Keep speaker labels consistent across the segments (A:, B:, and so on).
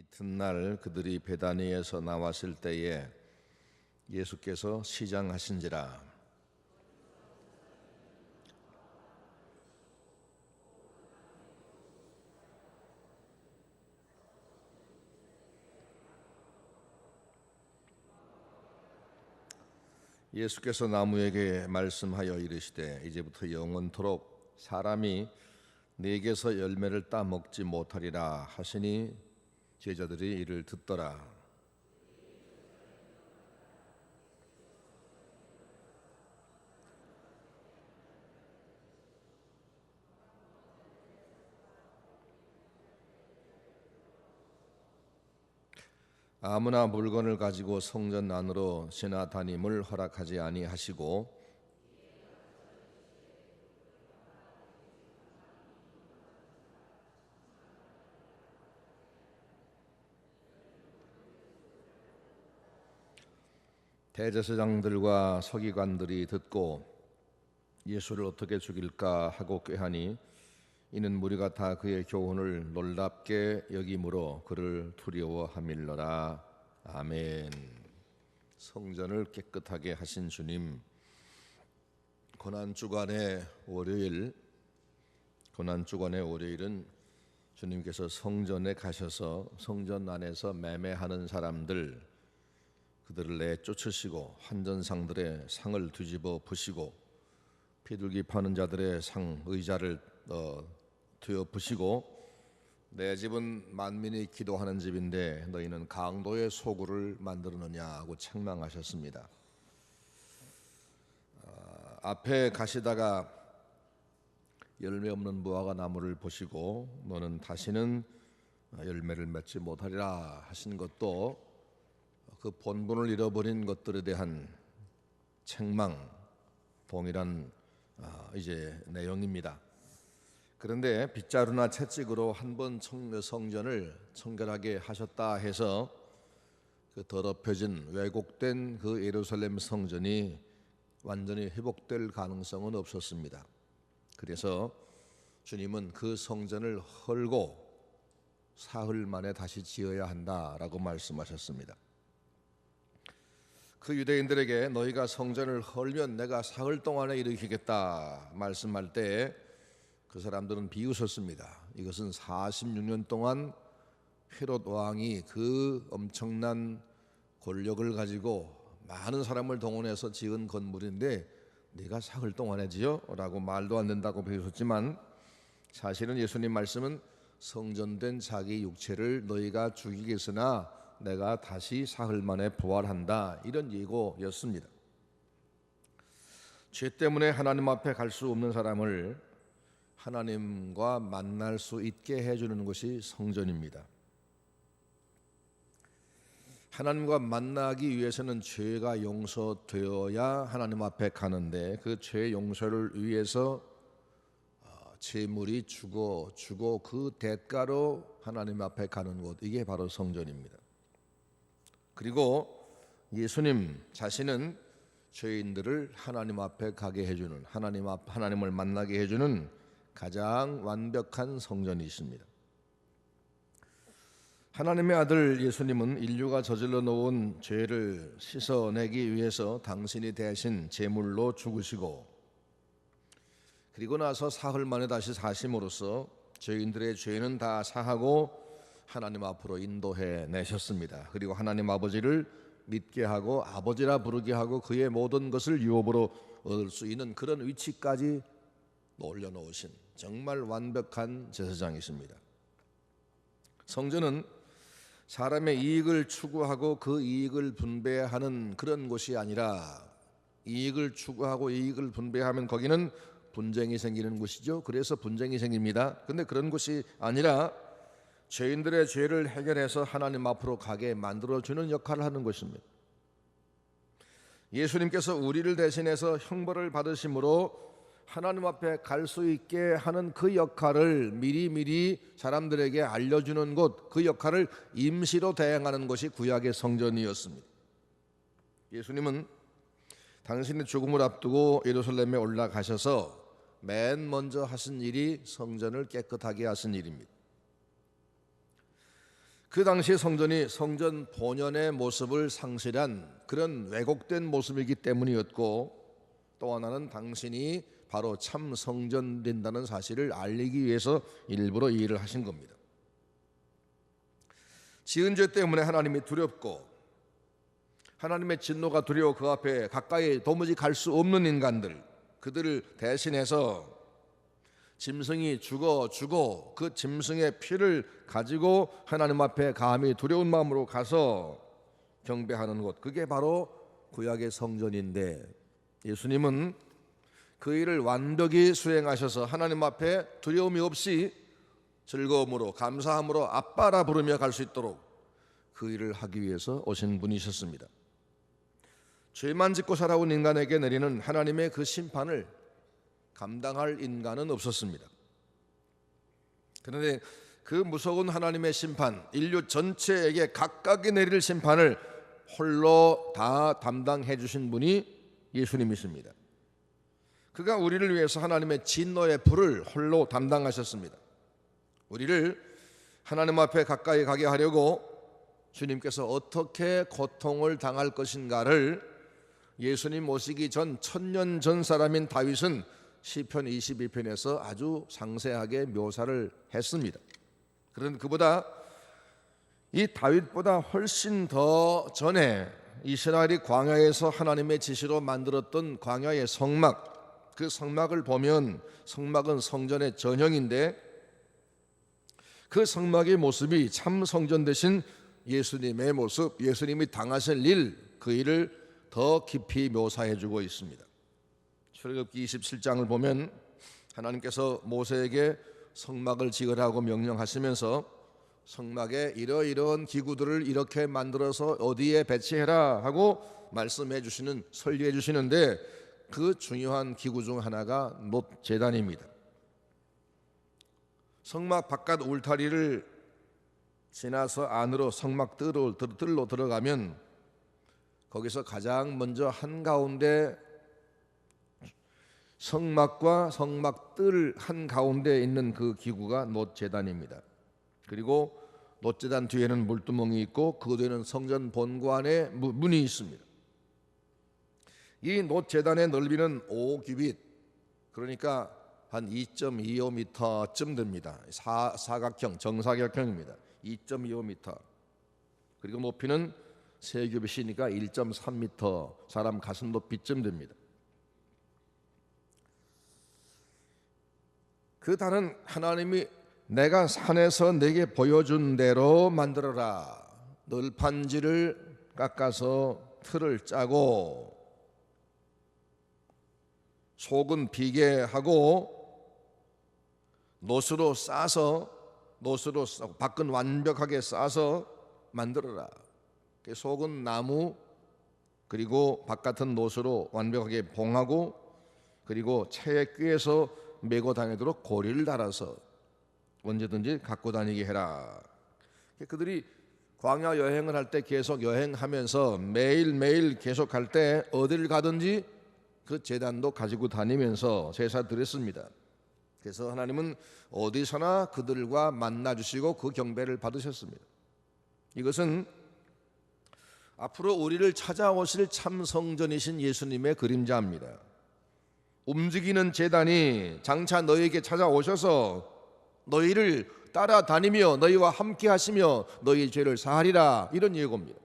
A: 이튿날 그들이 베다니에서 나왔을 때에 예수께서 시장하신지라. 예수께서 나무에게 말씀하여 이르시되 이제부터 영원토록 사람이 내게서 열매를 따 먹지 못하리라 하시니 제자들이 이를 듣더라. 아무나 물건을 가지고 성전 안으로 지나다님을 허락하지 아니하시고 대제사장들과 서기관들이 듣고 예수를 어떻게 죽일까 하고 꾀하니 이는 무리가 다 그의 교훈을 놀랍게 여김으로 그를 두려워함일러라. 아멘. 성전을 깨끗하게 하신 주님, 고난주간의 월요일은 주님께서 성전에 가셔서 성전 안에서 매매하는 사람들, 그들을 내쫓으시고 환전상들의 상을 뒤집어 부시고 비둘기 파는 자들의 의자를 뒤어 부시고 내 집은 만민이 기도하는 집인데 너희는 강도의 소굴을 만들었느냐고 책망하셨습니다. 앞에 가시다가 열매 없는 무화과 나무를 보시고 너는 다시는 열매를 맺지 못하리라 하신 것도 그 본분을 잃어버린 것들에 대한 책망, 동일한 이제 내용입니다. 그런데 빗자루나 채찍으로 한 번 성전을 청결하게 하셨다 해서 그 더럽혀진 왜곡된 그 예루살렘 성전이 완전히 회복될 가능성은 없었습니다. 그래서 주님은 그 성전을 헐고 사흘 만에 다시 지어야 한다라고 말씀하셨습니다. 그 유대인들에게 너희가 성전을 헐면 내가 사흘 동안에 일으키겠다 말씀할 때 그 사람들은 비웃었습니다. 이것은 46년 동안 헤롯 왕이 그 엄청난 권력을 가지고 많은 사람을 동원해서 지은 건물인데 네가 사흘 동안에 지어? 라고 말도 안 된다고 비웃었지만 사실은 예수님 말씀은 성전된 자기 육체를 너희가 죽이겠으나 내가 다시 사흘 만에 부활한다, 이런 예고였습니다. 죄 때문에 하나님 앞에 갈 수 없는 사람을 하나님과 만날 수 있게 해주는 것이 성전입니다. 하나님과 만나기 위해서는 죄가 용서되어야 하나님 앞에 가는데 그 죄 용서를 위해서 재물이 주고 그 대가로 하나님 앞에 가는 곳, 이게 바로 성전입니다. 그리고 예수님 자신은 죄인들을 하나님 앞에 가게 해주는, 하나님을 만나게 해주는 가장 완벽한 성전이십니다. 하나님의 아들 예수님은 인류가 저질러 놓은 죄를 씻어내기 위해서 당신이 대신 제물로 죽으시고 그리고 나서 사흘 만에 다시 사심으로써 죄인들의 죄는 다 사하고 하나님 앞으로 인도해 내셨습니다. 그리고 하나님 아버지를 믿게 하고 아버지라 부르게 하고 그의 모든 것을 유업으로 얻을 수 있는 그런 위치까지 올려놓으신 정말 완벽한 제사장이십니다. 성전은 사람의 이익을 추구하고 그 이익을 분배하는 그런 곳이 아니라 이익을 추구하고 이익을 분배하면 거기는 분쟁이 생기는 곳이죠. 그래서 분쟁이 생깁니다. 그런데 그런 곳이 아니라 죄인들의 죄를 해결해서 하나님 앞으로 가게 만들어주는 역할을 하는 것입니다. 예수님께서 우리를 대신해서 형벌을 받으심으로 하나님 앞에 갈 수 있게 하는 그 역할을 미리 사람들에게 알려주는 곳, 그 역할을 임시로 대행하는 것이 구약의 성전이었습니다. 예수님은 당신의 죽음을 앞두고 예루살렘에 올라가셔서 맨 먼저 하신 일이 성전을 깨끗하게 하신 일입니다. 그 당시 성전이 성전 본연의 모습을 상실한 그런 왜곡된 모습이기 때문이었고, 또 하나는 당신이 바로 참 성전된다는 사실을 알리기 위해서 일부러 이 일을 하신 겁니다. 지은 죄 때문에 하나님이 두렵고 하나님의 진노가 두려워 그 앞에 가까이 도무지 갈 수 없는 인간들, 그들을 대신해서 짐승이 죽어 그 짐승의 피를 가지고 하나님 앞에 감히 두려운 마음으로 가서 경배하는 곳, 그게 바로 구약의 성전인데, 예수님은 그 일을 완벽히 수행하셔서 하나님 앞에 두려움이 없이 즐거움으로 감사함으로 아빠라 부르며 갈 수 있도록 그 일을 하기 위해서 오신 분이셨습니다. 죄만 짓고 살아온 인간에게 내리는 하나님의 그 심판을 감당할 인간은 없었습니다. 그런데 그 무서운 하나님의 심판, 인류 전체에게 각각이 내릴 심판을 홀로 다 담당해 주신 분이 예수님이십니다. 그가 우리를 위해서 하나님의 진노의 불을 홀로 담당하셨습니다. 우리를 하나님 앞에 가까이 가게 하려고 주님께서 어떻게 고통을 당할 것인가를 예수님 오시기 전 1000년 전 사람인 다윗은 시편 22편에서 아주 상세하게 묘사를 했습니다. 그런 그보다 이 다윗보다 훨씬 더 전에 이스라엘이 광야에서 하나님의 지시로 만들었던 광야의 성막, 그 성막을 보면 성막은 성전의 전형인데 그 성막의 모습이 참 성전 대신 예수님의 모습, 예수님이 당하실 일, 그 일을 더 깊이 묘사해 주고 있습니다. 출애굽기 27장을 보면 하나님께서 모세에게 성막을 지으라고 명령하시면서 성막에 이러이러한 기구들을 이렇게 만들어서 어디에 배치해라 하고 말씀해 주시는, 설계해 주시는데 그 중요한 기구 중 하나가 놋제단입니다. 성막 바깥 울타리를 지나서 안으로 성막 뜰로 들어가면 거기서 가장 먼저 한가운데 성막과 성막 뜰 한가운데 있는 그 기구가 놋제단입니다. 그리고 놋제단 뒤에는 물두멍이 있고 그 뒤에는 성전 본관에 문이 있습니다. 이 놋제단의 넓이는 5규빗, 그러니까 한 2.25m쯤 됩니다. 사각형, 정사각형입니다. 2.25m. 그리고 높이는 3규빗이니까 1.3m, 사람 가슴 높이쯤 됩니다. 그 단은 하나님이 내가 산에서 내게 보여준 대로 만들어라. 널판지를 깎아서 틀을 짜고 속은 비게 하고 놋으로 싸서 밖은 완벽하게 싸서 만들어라. 속은 나무 그리고 바깥은 놋으로 완벽하게 봉하고 그리고 채에 꿰서 메고 다니도록 고리를 달아서 언제든지 갖고 다니게 해라. 그들이 광야 여행을 할 때 계속 여행하면서 매일매일 계속 갈 때 어딜 가든지 그 제단도 가지고 다니면서 제사 드렸습니다. 그래서 하나님은 어디서나 그들과 만나 주시고 그 경배를 받으셨습니다. 이것은 앞으로 우리를 찾아오실 참 성전이신 예수님의 그림자입니다. 움직이는 제단이 장차 너희에게 찾아오셔서 너희를 따라다니며 너희와 함께 하시며 너희 죄를 사하리라, 이런 예고입니다.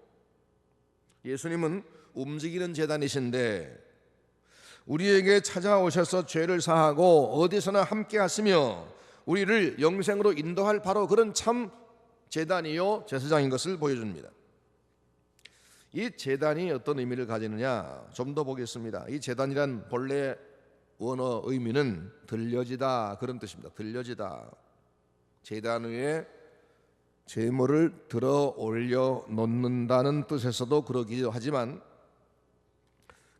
A: 예수님은 움직이는 제단이신데 우리에게 찾아오셔서 죄를 사하고 어디서나 함께 하시며 우리를 영생으로 인도할 바로 그런 참 제단이요 제사장인 것을 보여줍니다. 이 제단이 어떤 의미를 가지느냐 좀 더 보겠습니다. 이 제단이란 본래 원어 의미는 들려지다, 그런 뜻입니다. 들려지다. 제단 위에 제물을 들어 올려 놓는다는 뜻에서도 그러기도 하지만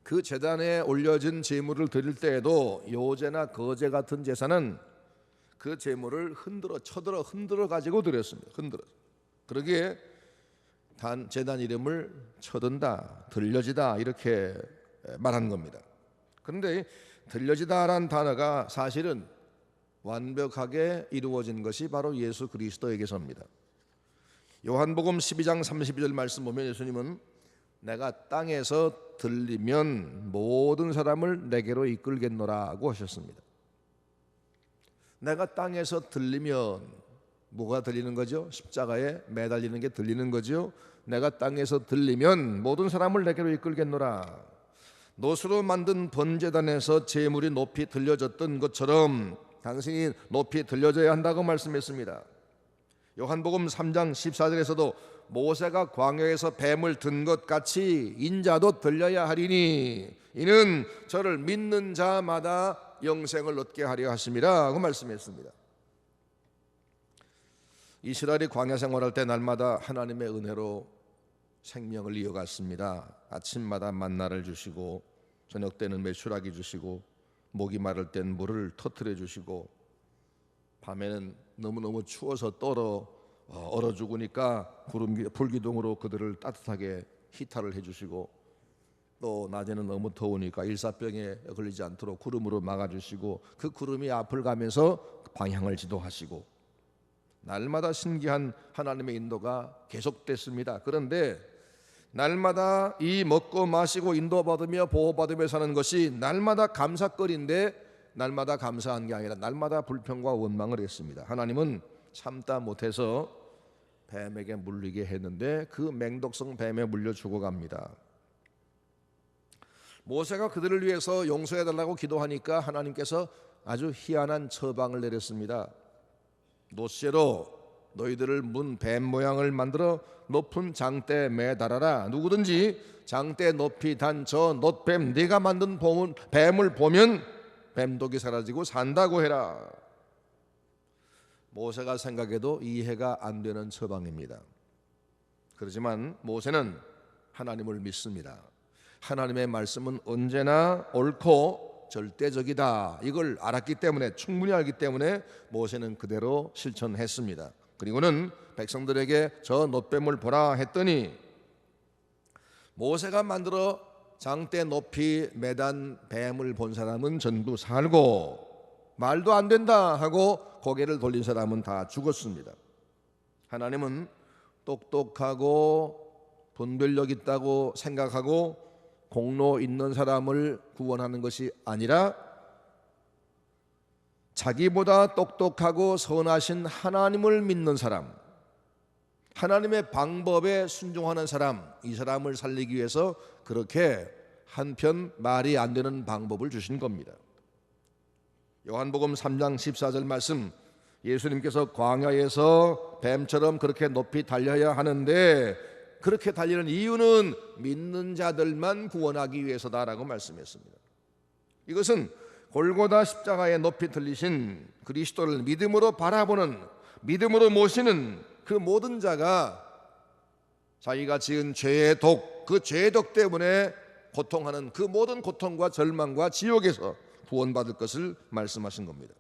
A: 그 제단에 올려진 제물을 드릴 때에도 요제나 거제 같은 제사는 그 제물을 흔들어 가지고 드렸습니다. 흔들어. 그러기에 제단 이름을 쳐든다, 들려지다 이렇게 말한 겁니다. 그런데 들려지다라는 단어가 사실은 완벽하게 이루어진 것이 바로 예수 그리스도에게서입니다. 요한복음 12장 32절 말씀 보면 예수님은 내가 땅에서 들리면 모든 사람을 내게로 이끌겠노라고 하셨습니다. 내가 땅에서 들리면 뭐가 들리는 거죠? 십자가에 매달리는 게 들리는 거죠. 내가 땅에서 들리면 모든 사람을 내게로 이끌겠노라. 노수로 만든 번제단에서 제물이 높이 들려졌던 것처럼 당신이 높이 들려져야 한다고 말씀했습니다. 요한복음 3장 14절에서도 모세가 광야에서 뱀을 든 것 같이 인자도 들려야 하리니 이는 저를 믿는 자마다 영생을 얻게 하려 하심이라 고 말씀했습니다. 이스라엘이 광야 생활할 때 날마다 하나님의 은혜로 생명을 이어갔습니다. 아침마다 만나를 주시고 저녁 때는 메추라기 주시고 목이 마를 땐 물을 터뜨려 주시고 밤에는 너무너무 추워서 얼어 죽으니까 불기둥으로 그들을 따뜻하게 히타를 해주시고 또 낮에는 너무 더우니까 일사병에 걸리지 않도록 구름으로 막아주시고 그 구름이 앞을 가면서 방향을 지도하시고 날마다 신기한 하나님의 인도가 계속됐습니다. 그런데 날마다 이 먹고 마시고 인도받으며 보호받으며 사는 것이 날마다 감사거리인데 날마다 감사한 게 아니라 날마다 불평과 원망을 했습니다. 하나님은 참다 못해서 뱀에게 물리게 했는데 그 맹독성 뱀에 물려 죽어갑니다. 모세가 그들을 위해서 용서해달라고 기도하니까 하나님께서 아주 희한한 처방을 내렸습니다. 노쇠로 너희들을 문 뱀 모양을 만들어 높은 장대에 매달아라. 누구든지 장대 높이 단 저 놋뱀 네가 만든 뱀을 보면 뱀독이 사라지고 산다고 해라. 모세가 생각해도 이해가 안 되는 처방입니다. 그렇지만 모세는 하나님을 믿습니다. 하나님의 말씀은 언제나 옳고 절대적이다. 이걸 알았기 때문에 충분히 알기 때문에 모세는 그대로 실천했습니다. 그리고는 백성들에게 저 놋뱀을 보라 했더니 모세가 만들어 장대 높이 매단 뱀을 본 사람은 전부 살고 말도 안 된다 하고 고개를 돌린 사람은 다 죽었습니다. 하나님은 똑똑하고 분별력 있다고 생각하고 공로 있는 사람을 구원하는 것이 아니라 자기보다 똑똑하고 선하신 하나님을 믿는 사람, 하나님의 방법에 순종하는 사람, 이 사람을 살리기 위해서 그렇게 한편 말이 안 되는 방법을 주신 겁니다. 요한복음 3장 14절 말씀, 예수님께서 광야에서 뱀처럼 그렇게 높이 달려야 하는데 그렇게 달리는 이유는 믿는 자들만 구원하기 위해서다라고 말씀했습니다. 이것은 골고다 십자가에 높이 들리신 그리스도를 믿음으로 바라보는, 믿음으로 모시는 그 모든 자가 자기가 지은 죄의 독, 그 죄의 독 때문에 고통하는 그 모든 고통과 절망과 지옥에서 구원받을 것을 말씀하신 겁니다.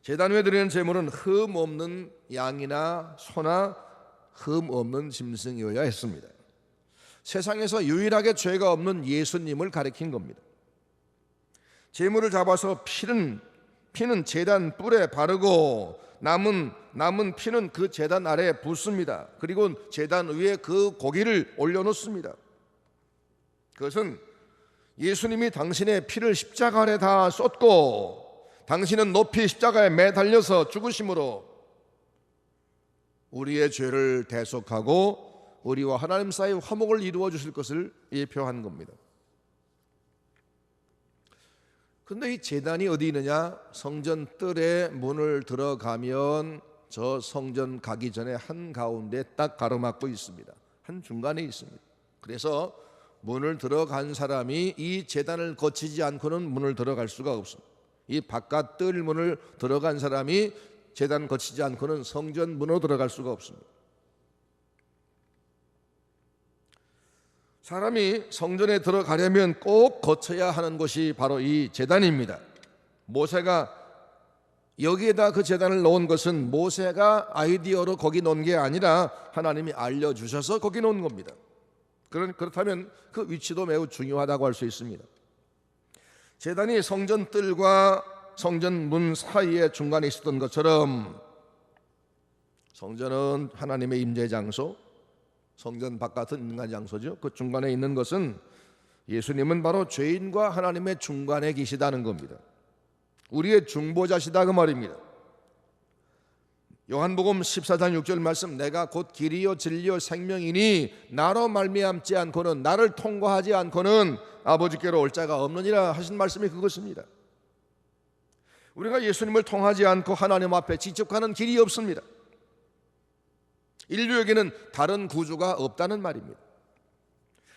A: 제단 위에 드리는 제물은 흠 없는 양이나 소나 흠 없는 짐승이어야 했습니다. 세상에서 유일하게 죄가 없는 예수님을 가리킨 겁니다. 제물을 잡아서 피는 제단 뿔에 바르고 남은 피는 그 제단 아래에 붓습니다. 그리고 제단 위에 그 고기를 올려놓습니다. 그것은 예수님이 당신의 피를 십자가 아래 다 쏟고 당신은 높이 십자가에 매달려서 죽으심으로 우리의 죄를 대속하고 우리와 하나님 사이 화목을 이루어 주실 것을 예표한 겁니다. 그런데 이 제단이 어디 있느냐? 성전 뜰에 문을 들어가면 저 성전 가기 전에 한가운데 딱 가로막고 있습니다. 한 중간에 있습니다. 그래서 문을 들어간 사람이 이 제단을 거치지 않고는 문을 들어갈 수가 없습니다. 이 바깥 뜰 문을 들어간 사람이 제단 거치지 않고는 성전 문으로 들어갈 수가 없습니다. 사람이 성전에 들어가려면 꼭 거쳐야 하는 것이 바로 이 제단입니다. 모세가 여기에다 그 제단을 놓은 것은 모세가 아이디어로 거기 놓은 게 아니라 하나님이 알려주셔서 거기 놓은 겁니다. 그렇다면 그 위치도 매우 중요하다고 할 수 있습니다. 제단이 성전 뜰과 성전 문 사이에 중간에 있었던 것처럼 성전은 하나님의 임재 장소, 성전 바깥은 인간 장소죠. 그 중간에 있는 것은 예수님은 바로 죄인과 하나님의 중간에 계시다는 겁니다. 우리의 중보자시다 그 말입니다. 요한복음 14장 6절 말씀, 내가 곧 길이요 진리요 생명이니 나로 말미암지 않고는, 나를 통과하지 않고는 아버지께로 올 자가 없느니라 하신 말씀이 그것입니다. 우리가 예수님을 통하지 않고 하나님 앞에 직접 가는 길이 없습니다. 인류에게는 다른 구주가 없다는 말입니다.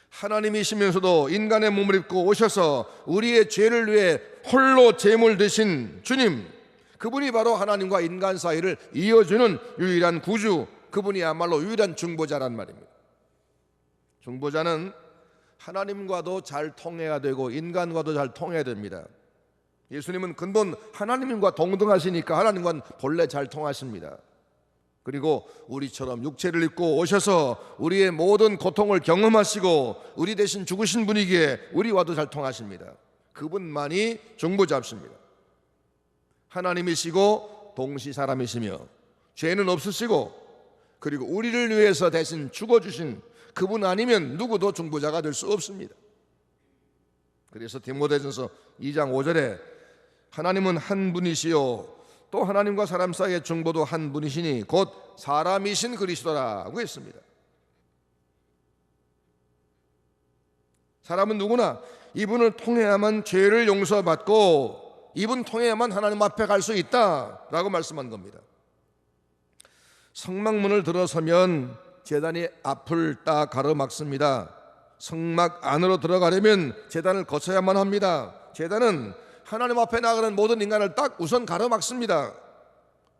A: 하나님이시면서도 인간의 몸을 입고 오셔서 우리의 죄를 위해 홀로 제물 되신 주님, 그분이 바로 하나님과 인간 사이를 이어주는 유일한 구주, 그분이야말로 유일한 중보자란 말입니다. 중보자는 하나님과도 잘 통해야 되고 인간과도 잘 통해야 됩니다. 예수님은 근본 하나님과 동등하시니까 하나님과는 본래 잘 통하십니다. 그리고 우리처럼 육체를 입고 오셔서 우리의 모든 고통을 경험하시고 우리 대신 죽으신 분이기에 우리와도 잘 통하십니다. 그분만이 중보자십니다. 하나님이시고 동시 사람이시며 죄는 없으시고, 그리고 우리를 위해서 대신 죽어주신 그분 아니면 누구도 중보자가 될 수 없습니다. 그래서 디모데전서 2장 5절에 하나님은 한 분이시요 또 하나님과 사람 사이의 중보도 한 분이시니 곧 사람이신 그리스도라고 했습니다. 사람은 누구나 이분을 통해야만 죄를 용서받고 이분 통해야만 하나님 앞에 갈 수 있다라고 말씀한 겁니다. 성막문을 들어서면 제단이 앞을 딱 가로막습니다. 성막 안으로 들어가려면 제단을 거쳐야만 합니다. 제단은 하나님 앞에 나가는 모든 인간을 딱 우선 가로막습니다.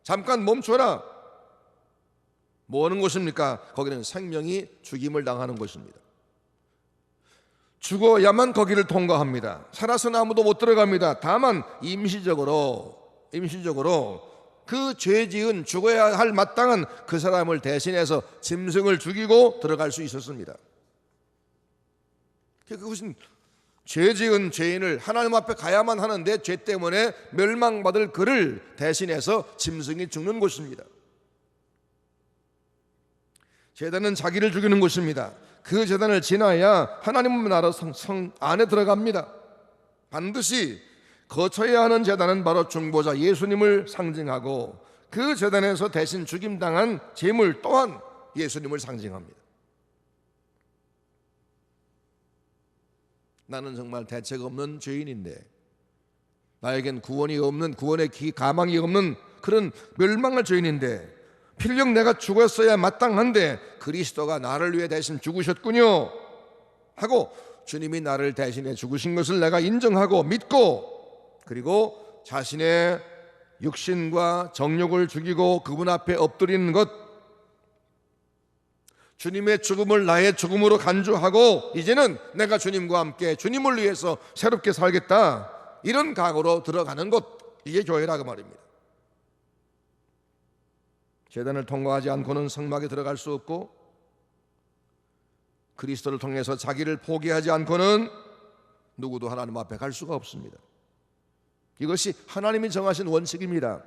A: 잠깐 멈춰라. 뭐 하는 곳입니까? 거기는 생명이 죽임을 당하는 곳입니다. 죽어야만 거기를 통과합니다. 살아서는 아무도 못 들어갑니다. 다만 임시적으로 그 죄 지은 죽어야 할 마땅한 그 사람을 대신해서 짐승을 죽이고 들어갈 수 있었습니다. 그것은 죄 지은 죄인을 하나님 앞에 가야만 하는데 죄 때문에 멸망받을 그를 대신해서 짐승이 죽는 곳입니다. 제단은 자기를 죽이는 곳입니다. 그 제단을 지나야 하나님 나라 성 안에 들어갑니다. 반드시 거쳐야 하는 제단은 바로 중보자 예수님을 상징하고, 그 제단에서 대신 죽임당한 제물 또한 예수님을 상징합니다. 나는 정말 대책 없는 죄인인데, 나에겐 구원이 없는, 구원의 가망이 없는 그런 멸망할 죄인인데, 필령 내가 죽었어야 마땅한데 그리스도가 나를 위해 대신 죽으셨군요 하고 주님이 나를 대신해 죽으신 것을 내가 인정하고 믿고, 그리고 자신의 육신과 정욕을 죽이고 그분 앞에 엎드리는 것, 주님의 죽음을 나의 죽음으로 간주하고 이제는 내가 주님과 함께 주님을 위해서 새롭게 살겠다, 이런 각오로 들어가는 것, 이게 교회라고 말입니다. 제단을 통과하지 않고는 성막에 들어갈 수 없고, 그리스도를 통해서 자기를 포기하지 않고는 누구도 하나님 앞에 갈 수가 없습니다. 이것이 하나님이 정하신 원칙입니다.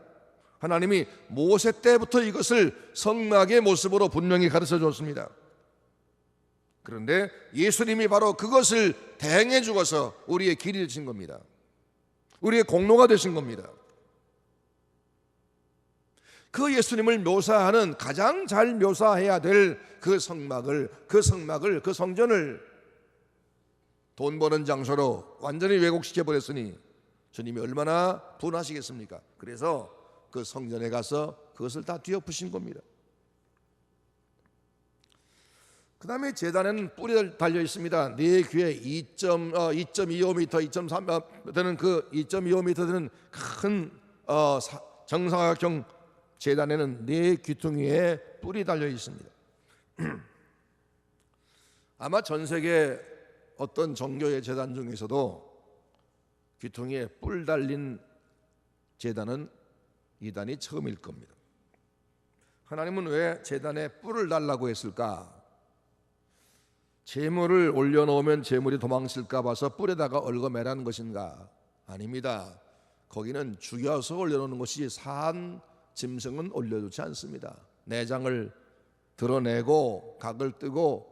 A: 하나님이 모세 때부터 이것을 성막의 모습으로 분명히 가르쳐 줬습니다. 그런데 예수님이 바로 그것을 대행해 주어서 우리의 길이 되신 겁니다. 우리의 공로가 되신 겁니다. 그 예수님을 묘사하는, 가장 잘 묘사해야 될 그 성전을 돈 버는 장소로 완전히 왜곡시켜 버렸으니 주님이 얼마나 분하시겠습니까? 그래서 그 성전에 가서 그것을 다 뒤엎으신 겁니다. 그 다음에 제단에는 뿔이 달려 있습니다. 네 귀에 2.25m, 2.3m 되는 그 2.25m 되는 큰 정사각형 제단에는 네 귀퉁이에 뿔이 달려 있습니다. 아마 전 세계 어떤 종교의 제단 중에서도 귀퉁이에 뿔 달린 제단은 이단이 처음일 겁니다. 하나님은 왜 제단에 뿔을 달라고 했을까? 제물을 올려놓으면 제물이 도망칠까 봐서 뿔에다가 얽어매라는 것인가? 아닙니다. 거기는 죽여서 올려놓는 것이지 산 짐승은 올려놓지 않습니다. 내장을 드러내고 각을 뜨고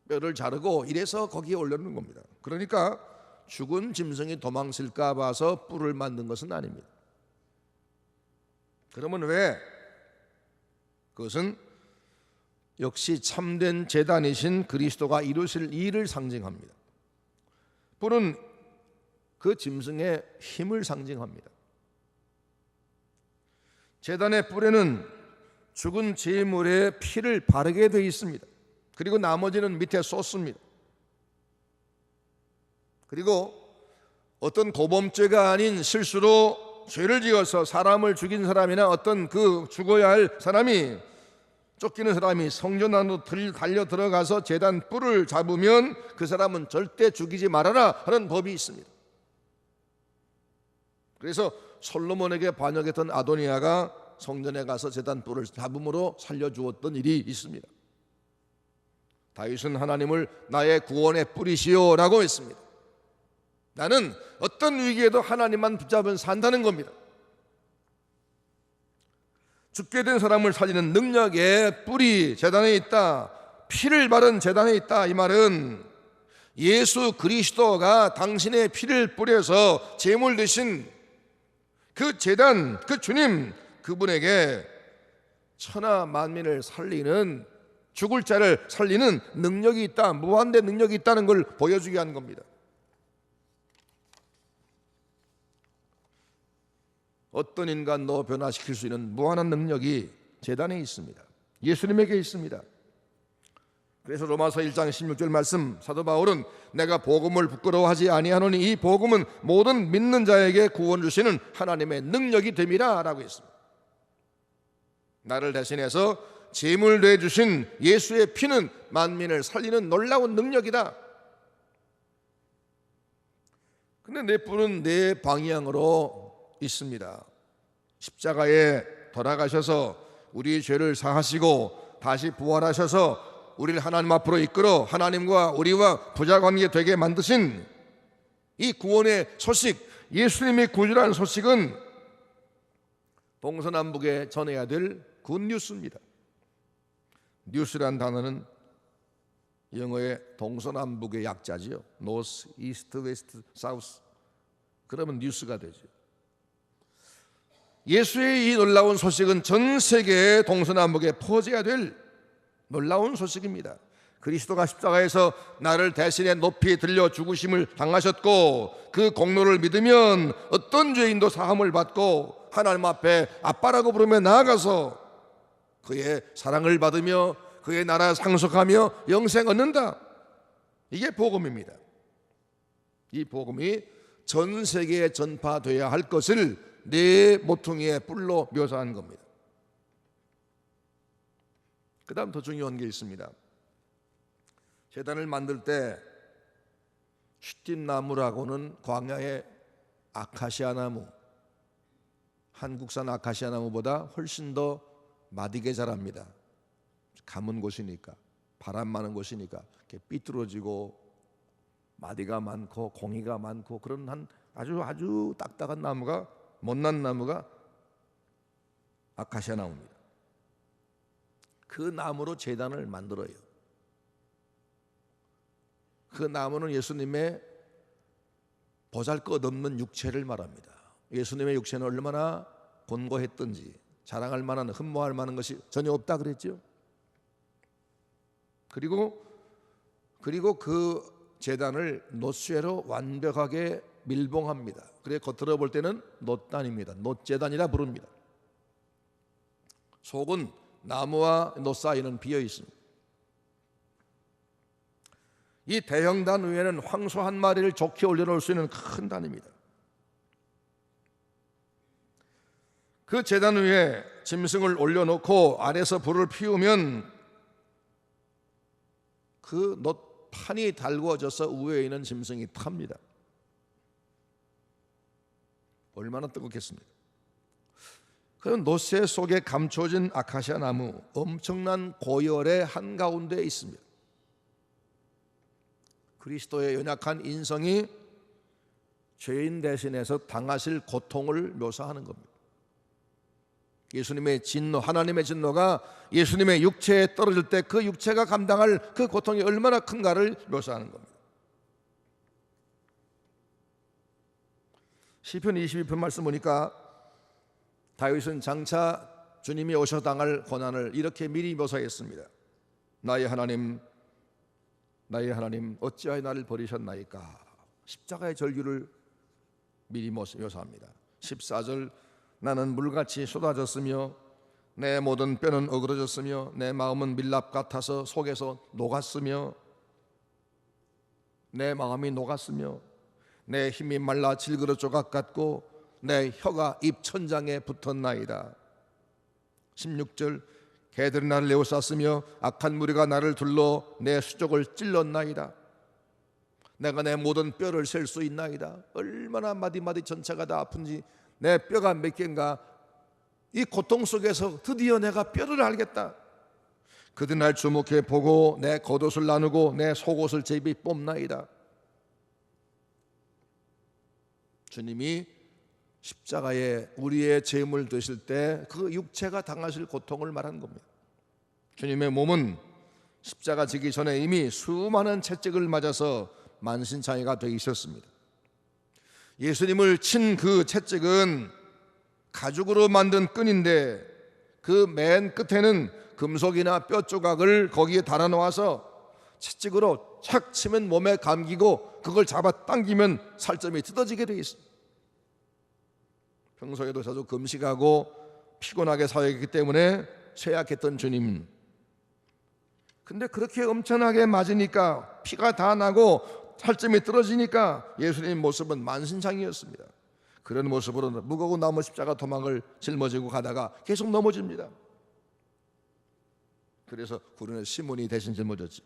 A: 뼈를 자르고 이래서 거기에 올려놓는 겁니다. 그러니까 죽은 짐승이 도망칠까 봐서 뿔을 만든 것은 아닙니다. 그러면 왜? 그것은 역시 참된 제단이신 그리스도가 이루실 일을 상징합니다. 뿔은 그 짐승의 힘을 상징합니다. 제단의 뿔에는 죽은 제물의 피를 바르게 되어 있습니다. 그리고 나머지는 밑에 쏟습니다. 그리고 어떤 고범죄가 아닌 실수로 죄를 지어서 사람을 죽인 사람이나 어떤 그 죽어야 할 사람이, 쫓기는 사람이 성전 안으로 달려 들어가서 제단 뿔을 잡으면 그 사람은 절대 죽이지 말아라 하는 법이 있습니다. 그래서 솔로몬에게 반역했던 아도니아가 성전에 가서 제단 뿔을 잡음으로 살려주었던 일이 있습니다. 다윗은 하나님을 나의 구원의 뿔이시오 라고 했습니다. 나는 어떤 위기에도 하나님만 붙잡은 산다는 겁니다. 죽게 된 사람을 살리는 능력의 뿔이 제단에 있다, 피를 바른 제단에 있다. 이 말은 예수 그리스도가 당신의 피를 뿌려서 제물 되신 그 제단, 그 주님, 그분에게 천하 만민을 살리는, 죽을 자를 살리는 능력이 있다, 무한대 능력이 있다는 걸 보여주게 하는 겁니다. 어떤 인간도 변화시킬 수 있는 무한한 능력이 제단에 있습니다. 예수님에게 있습니다. 그래서 로마서 1장 16절 말씀, 사도 바울은 내가 복음을 부끄러워하지 아니하노니 이 복음은 모든 믿는 자에게 구원 주시는 하나님의 능력이 됨이라 라고 했습니다. 나를 대신해서 제물 내 주신 예수의 피는 만민을 살리는 놀라운 능력이다. 근데 내 뿔은 내 방향으로 있습니다. 십자가에 돌아가셔서 우리의 죄를 사하시고 다시 부활하셔서 우리를 하나님 앞으로 이끌어 하나님과 우리와 부자관계 되게 만드신 이 구원의 소식, 예수님의 구주라는 소식은 동서남북에 전해야 될 굿뉴스입니다. 뉴스란 단어는 영어의 동서남북의 약자지요. North, East, West, South. 그러면 뉴스가 되죠. 예수의 이 놀라운 소식은 전 세계 동서남북에 퍼져야 될 놀라운 소식입니다. 그리스도가 십자가에서 나를 대신에 높이 들려 죽으심을 당하셨고 그 공로를 믿으면 어떤 죄인도 사함을 받고 하나님 앞에 아빠라고 부르며 나아가서 그의 사랑을 받으며 그의 나라 상속하며 영생 얻는다. 이게 복음입니다. 이 복음이 전 세계에 전파되어야 할 것을 네 모퉁이의 뿔로 묘사한 겁니다. 그 다음 더 중요한 게 있습니다. 제단을 만들 때 쉿틴나무라고는 광야의 아카시아 나무, 한국산 아카시아 나무보다 훨씬 더 마디게 자랍니다. 가문 곳이니까, 바람 많은 곳이니까 이렇게 삐뚤어지고 마디가 많고 공이가 많고 그런 한 아주 딱딱한 나무가, 못난 나무가 아카시아 나무입니다. 그 나무로 제단을 만들어요. 그 나무는 예수님의 보잘것없는 육체를 말합니다. 예수님의 육체는 얼마나 곤고했던지 자랑할 만한, 흠모할 만한 것이 전혀 없다 그랬죠. 그리고 그 제단을 놋쇠로 완벽하게 밀봉합니다. 그래 겉으로 볼 때는 놋단입니다. 놋제단이라 부릅니다. 속은 나무와 놋 사이는 비어 있습니다. 이 대형단 위에는 황소 한 마리를 좋게 올려놓을 수 있는 큰 단입니다. 그 제단 위에 짐승을 올려놓고 아래서 불을 피우면 그 놋판이 달구어져서 위에 있는 짐승이 탑니다. 얼마나 뜨겁겠습니까? 그 놋쇠 속에 감춰진 아카시아 나무, 엄청난 고열의 한가운데에 있습니다. 그리스도의 연약한 인성이 죄인 대신해서 당하실 고통을 묘사하는 겁니다. 예수님의 진노, 하나님의 진노가 예수님의 육체에 떨어질 때 그 육체가 감당할 그 고통이 얼마나 큰가를 묘사하는 겁니다. 시편 22편 말씀 보니까 다윗은 장차 주님이 오셔 당할 고난을 이렇게 미리 묘사했습니다. 나의 하나님, 나의 하나님, 어찌하여 나를 버리셨나이까. 십자가의 절규를 미리 묘사합니다. 14절, 나는 물같이 쏟아졌으며 내 모든 뼈는 어그러졌으며 내 마음은 밀랍 같아서 속에서 녹았으며, 내 마음이 녹았으며 내 힘이 말라 질그릇 조각 같고 내 혀가 입 천장에 붙었나이다. 16절, 개들이 나를 에워쌌으며 악한 무리가 나를 둘러 내 수족을 찔렀나이다. 내가 내 모든 뼈를 셀 수 있나이다. 얼마나 마디마디 전체가 다 아픈지, 내 뼈가 몇 개인가. 이 고통 속에서 드디어 내가 뼈를 알겠다. 그들 날 주목해 보고 내 겉옷을 나누고 내 속옷을 제비 뽑나이다. 주님이 십자가에 우리의 죄물 되실 때 그 육체가 당하실 고통을 말하는 겁니다. 주님의 몸은 십자가 지기 전에 이미 수많은 채찍을 맞아서 만신창이가 되어 있었습니다. 예수님을 친 그 채찍은 가죽으로 만든 끈인데 그 맨 끝에는 금속이나 뼈 조각을 거기에 달아 놓아서 채찍으로 착 치면 몸에 감기고 그걸 잡아 당기면 살점이 뜯어지게 되어 있습니다. 평소에도 자주 금식하고 피곤하게 사역했기 때문에 쇠약했던 주님, 근데 그렇게 엄청나게 맞으니까 피가 다 나고 살점이 떨어지니까 예수님 모습은 만신창이었습니다. 그런 모습으로 무거운 나무 십자가 도망을 짊어지고 가다가 계속 넘어집니다. 그래서 구른의 시몬이 대신 짊어졌지.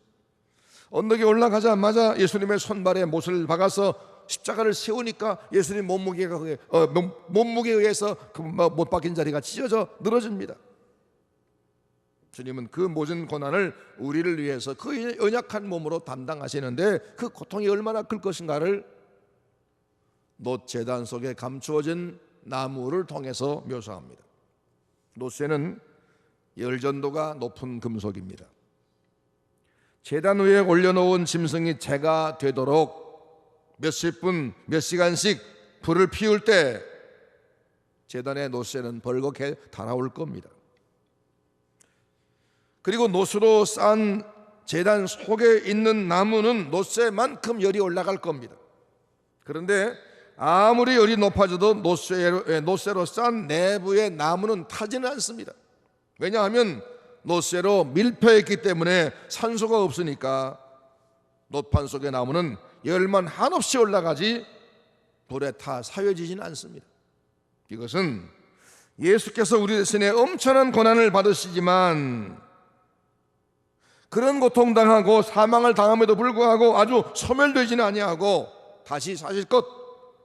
A: 언덕에 올라가자마자 예수님의 손발에 못을 박아서 십자가를 세우니까 예수님 몸무게에 의해서 그 못 박힌 자리가 찢어져 늘어집니다. 주님은 그 모든 고난을 우리를 위해서 그 연약한 몸으로 담당하시는데 그 고통이 얼마나 클 것인가를 놋제단 속에 감추어진 나무를 통해서 묘사합니다. 놋쇠는 열전도가 높은 금속입니다. 제단 위에 올려놓은 짐승이 재가 되도록 몇십 분, 몇 시간씩 불을 피울 때 제단의 놋쇠는 벌겋게 달아올 겁니다. 그리고 놋으로 싼 제단 속에 있는 나무는 놋쇠만큼 열이 올라갈 겁니다. 그런데 아무리 열이 높아져도 놋쇠로 싼 내부의 나무는 타지는 않습니다. 왜냐하면 놋쇠로 밀폐했기 때문에 산소가 없으니까 놋판 속의 나무는 열만 한없이 올라가지 불에 타 사여지지는 않습니다. 이것은 예수께서 우리 대신에 엄청난 고난을 받으시지만 그런 고통당하고 사망을 당함에도 불구하고 아주 소멸되지는 아니하고 다시 사실 것,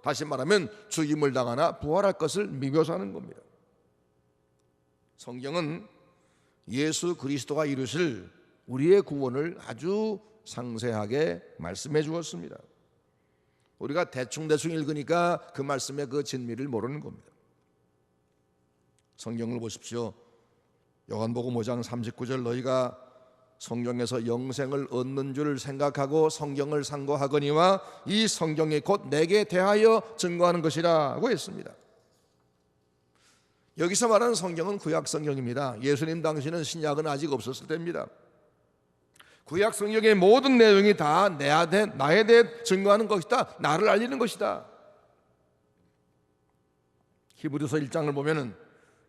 A: 다시 말하면 죽임을 당하나 부활할 것을 묘사하는 겁니다. 성경은 예수 그리스도가 이루실 우리의 구원을 아주 상세하게 말씀해 주었습니다. 우리가 대충 읽으니까 그 말씀의 그 진미를 모르는 겁니다. 성경을 보십시오. 요한복음 5장 39절, 너희가 성경에서 영생을 얻는 줄 생각하고 성경을 상고하거니와 이 성경이 곧 내게 대하여 증거하는 것이라고 했습니다. 여기서 말하는 성경은 구약 성경입니다. 예수님 당시는 신약은 아직 없었을 때입니다. 구약 성경의 모든 내용이 다 나에 대해 증거하는 것이다, 나를 알리는 것이다. 히브리서 1장을 보면은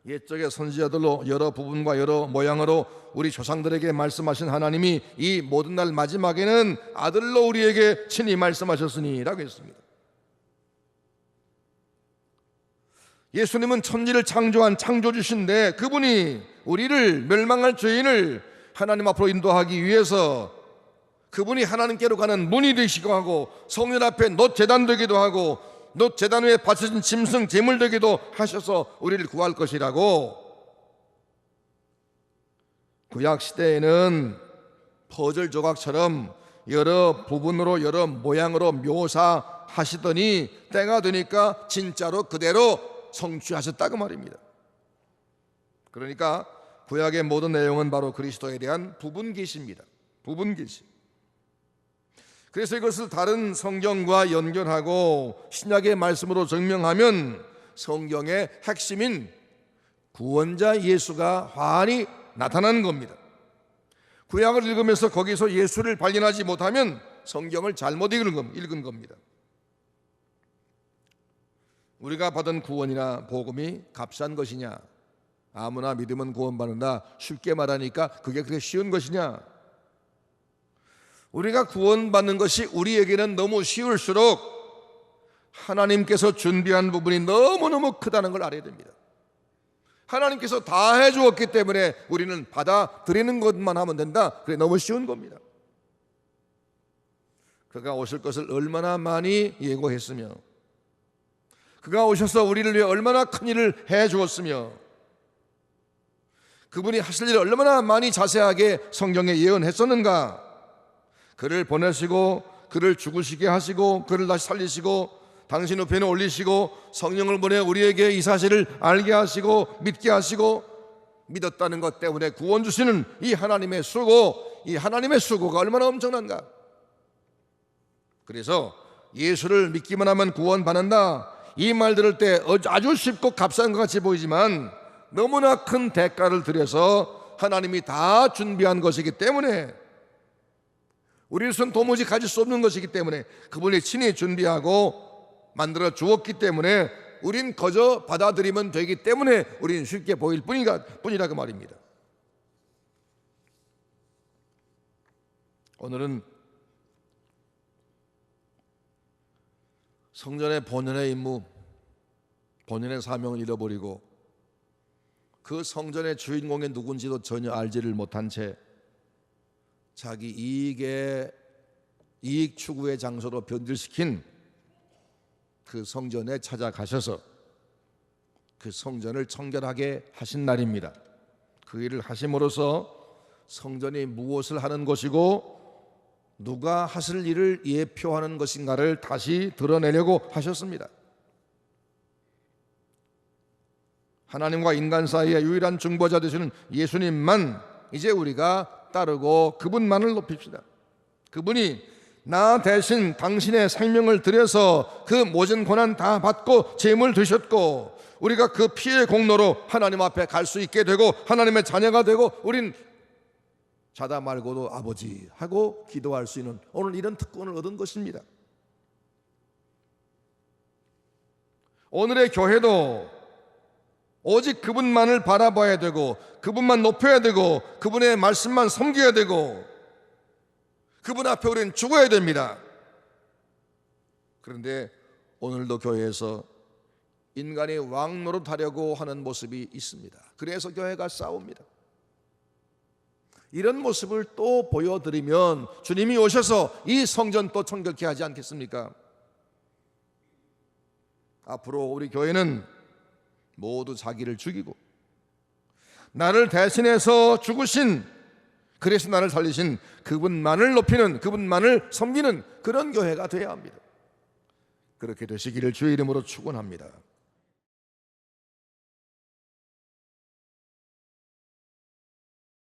A: 옛적의 선지자들로 여러 부분과 여러 모양으로 우리 조상들에게 말씀하신 하나님이 이 모든 날 마지막에는 아들로 우리에게 친히 말씀하셨으니 라고 했습니다. 예수님은 천지를 창조한 창조주신데 그분이 우리를 멸망할 죄인을 하나님 앞으로 인도하기 위해서 그분이 하나님께로 가는 문이 되시고 하고 성전 앞에 놋제단 되기도 하고 놋제단 위에 바쳐진 짐승 제물 되기도 하셔서 우리를 구할 것이라고. 구약 시대에는 퍼즐 조각처럼 여러 부분으로 여러 모양으로 묘사하시더니 때가 되니까 진짜로 그대로 성취하셨다고 말입니다. 그러니까 구약의 모든 내용은 바로 그리스도에 대한 부분 계시입니다. 부분 계시. 그래서 이것을 다른 성경과 연결하고 신약의 말씀으로 증명하면 성경의 핵심인 구원자 예수가 환히 나타나는 겁니다. 구약을 읽으면서 거기서 예수를 발견하지 못하면 성경을 잘못 읽은 겁니다. 우리가 받은 구원이나 복음이 값싼 것이냐, 아무나 믿으면 구원받는다, 쉽게 말하니까 그게 그렇게 쉬운 것이냐? 우리가 구원받는 것이 우리에게는 너무 쉬울수록 하나님께서 준비한 부분이 너무너무 크다는 걸 알아야 됩니다. 하나님께서 다 해주었기 때문에 우리는 받아들이는 것만 하면 된다, 그래 너무 쉬운 겁니다. 그가 오실 것을 얼마나 많이 예고했으며, 그가 오셔서 우리를 위해 얼마나 큰 일을 해주었으며, 그분이 하실 일을 얼마나 많이 자세하게 성경에 예언했었는가. 그를 보내시고 그를 죽으시게 하시고 그를 다시 살리시고 당신 우편에 올리시고 성령을 보내 우리에게 이 사실을 알게 하시고 믿게 하시고, 믿었다는 것 때문에 구원 주시는 이 하나님의 수고, 이 하나님의 수고가 얼마나 엄청난가. 그래서 예수를 믿기만 하면 구원받는다, 이 말 들을 때 아주 쉽고 값싼 것 같이 보이지만 너무나 큰 대가를 들여서 하나님이 다 준비한 것이기 때문에, 우리로서는 도무지 가질 수 없는 것이기 때문에 그분이 친히 준비하고 만들어 주었기 때문에 우린 거저 받아들이면 되기 때문에 우리는 쉽게 보일 뿐이라 그 말입니다. 오늘은 성전의 본연의 임무, 본연의 사명을 잃어버리고 그 성전의 주인공이 누군지도 전혀 알지를 못한 채 자기 이익 추구의 장소로 변질시킨 그 성전에 찾아가셔서 그 성전을 청결하게 하신 날입니다. 그 일을 하심으로써 성전이 무엇을 하는 것이고 누가 하실 일을 예표하는 것인가를 다시 드러내려고 하셨습니다. 하나님과 인간 사이의 유일한 중보자 되시는 예수님만 이제 우리가 따르고 그분만을 높입시다. 그분이 나 대신 당신의 생명을 들여서 그 모든 고난 다 받고 죄물 드셨고, 우리가 그 피의 공로로 하나님 앞에 갈 수 있게 되고 하나님의 자녀가 되고 우린 자다 말고도 아버지 하고 기도할 수 있는 오늘 이런 특권을 얻은 것입니다. 오늘의 교회도 오직 그분만을 바라봐야 되고 그분만 높여야 되고 그분의 말씀만 섬겨야 되고 그분 앞에 우리는 죽어야 됩니다. 그런데 오늘도 교회에서 인간이 왕 노릇하려고 하는 모습이 있습니다. 그래서 교회가 싸웁니다. 이런 모습을 또 보여드리면 주님이 오셔서 이 성전 또 청결케 하지 않겠습니까? 앞으로 우리 교회는 모두 자기를 죽이고 나를 대신해서 죽으신, 그래서 나를 살리신 그분만을 높이는, 그분만을 섬기는 그런 교회가 되어야 합니다. 그렇게 되시기를 주의 이름으로 축원합니다.